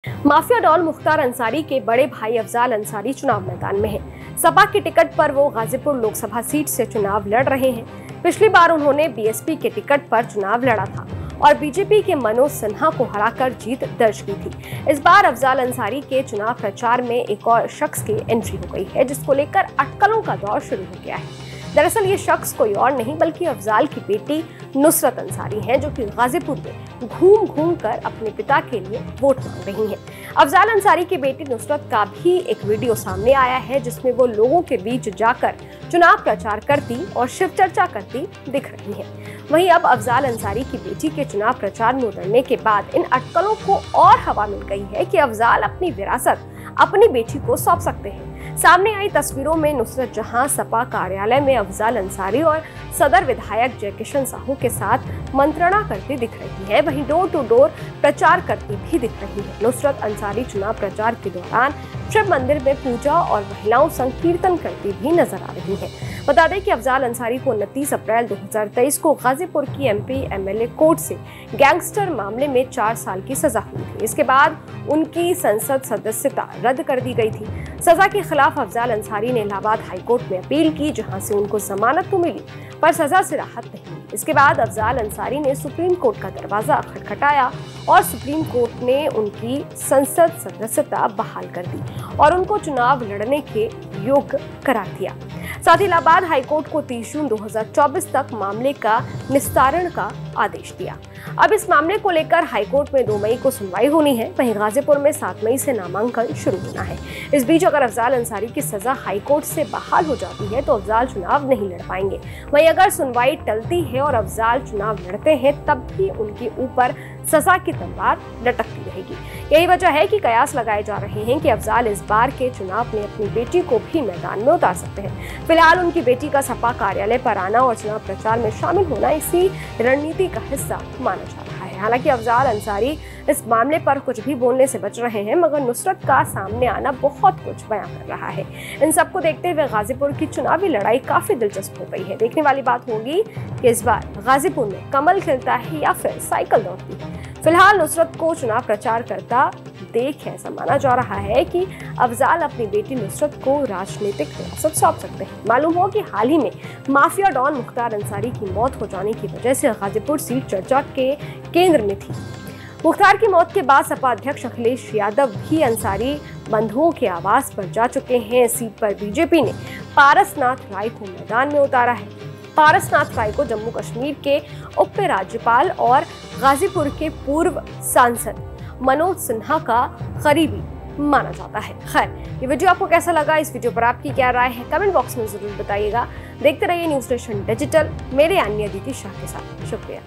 Mafia don Mukhtar Ansari के बड़े भाई अफजाल अंसारी चुनाव मैदान में हैं। सपा की टिकट पर वो गाजीपुर लोकसभा सीट से चुनाव लड़ रहे हैं। पिछली बार उन्होंने बीएसपी के टिकट पर चुनाव लड़ा था और बीजेपी के मनोज सिन्हा को हराकर जीत दर्ज की थी। इस बार अफजाल अंसारी के चुनाव प्रचार में एक और शख्स की एंट्री हो गई है, जिसको लेकर अटकलों का दौर शुरू हो गया है। दरअसल ये शख्स कोई और नहीं बल्कि अफजाल की बेटी नुसरत अंसारी हैं, जो कि गाजीपुर में घूम घूम कर अपने पिता के लिए वोट मांग रही हैं। अफजाल अंसारी की बेटी नुसरत का भी एक वीडियो सामने आया है, जिसमें वो लोगों के बीच जाकर चुनाव प्रचार करती और शिव चर्चा करती दिख रही हैं। वहीं अब अफजाल अंसारी की बेटी के चुनाव प्रचार में उतरने के बाद इन अटकलों को और हवा मिल गई है कि अफजाल अपनी विरासत अपनी बेटी को सौंप सकते हैं। सामने आई तस्वीरों में नुसरत जहां सपा कार्यालय में अफजाल अंसारी और सदर विधायक जयकिशन साहू के साथ मंत्रणा करती दिख रही है, वहीं डोर टू डोर प्रचार करती भी दिख रही है। नुसरत अंसारी चुनाव प्रचार के दौरान शिव मंदिर में पूजा और महिलाओं संग कीर्तन करती भी नजर आ रही है। बता दें कि अफजाल अंसारी को 29 अप्रैल 2023 को गाजीपुर की एमपी एमएलए कोर्ट से गैंगस्टर मामले में 4 साल की सजा हुई थी। इसके बाद उनकी संसद सदस्यता रद्द कर दी गई थी। सजा के खिलाफ अफजाल अंसारी ने इलाहाबाद हाईकोर्ट में अपील की, जहां से उनको जमानत तो मिली पर सजा से राहत नहीं। इसके बाद अफजाल अंसारी ने सुप्रीम कोर्ट का दरवाजा खटखटाया और सुप्रीम कोर्ट ने उनकी संसद सदस्यता बहाल कर दी और उनको चुनाव लड़ने के योग्य करार दिया। साथ ही इलाहाबाद हाईकोर्ट को 30 जून 2024 तक मामले का निस्तारण का आदेश दिया। अब इस मामले को लेकर हाईकोर्ट में 2 मई को सुनवाई होनी है, वहीं गाजीपुर में 7 मई से नामांकन शुरू होना है। इस बीच अगर अफजाल अंसारी की सजा हाईकोर्ट से बहाल हो जाती है तो अफजाल चुनाव नहीं लड़ पाएंगे। वहीं अगर सुनवाई टलती है और अफजाल चुनाव लड़ते हैं, तब भी उनके ऊपर सजा की तलवार लटकती रहेगी। यही वजह है कि कयास लगाए जा रहे हैं कि अफजाल इस बार के चुनाव में अपनी बेटी को भी मैदान में उतार सकते हैं। फिलहाल उनकी बेटी का सपा कार्यालय पर आना और चुनाव प्रचार में शामिल होना इसी रणनीति का हिस्सा माना जा रहा है। हालांकि अफजाल अंसारी इस मामले पर कुछ भी बोलने से बच रहे हैं, मगर नुसरत का सामने आना बहुत कुछ बयां कर रहा है। इन सबको देखते हुए गाजीपुर की चुनावी लड़ाई काफी दिलचस्प हो गई है। देखने वाली बात होगी कि इस बार गाजीपुर में कमल खिलता है या फिर साइकिल दौड़ती है। फिलहाल नुसरत को चुनाव प्रचार करता देख ऐसा माना जा रहा है कि अफजाल अपनी बेटी नुसरत को राजनीतिक हिरासत सौंप सकते हैं। मालूम हो कि हाल ही में माफिया डॉन मुख्तार अंसारी की मौत हो जाने की वजह से गाजीपुर सीट चर्चा के केंद्र में थी। मुख्तार की मौत के बाद सपा अध्यक्ष अखिलेश यादव भी अंसारी बंधुओं के आवास पर जा चुके हैं। इस सीट पर बीजेपी ने पारसनाथ राय को मैदान में उतारा है। पारसनाथ राय को जम्मू कश्मीर के उप राज्यपाल और गाजीपुर के पूर्व सांसद मनोज सिन्हा का करीबी माना जाता है। खैर, ये वीडियो आपको कैसा लगा? इस वीडियो पर आपकी क्या राय है? कमेंट बॉक्स में जरूर बताइएगा। देखते रहिए न्यूज़ नेशन डिजिटल, मेरे अन्य अदिति शाह के साथ। शुक्रिया।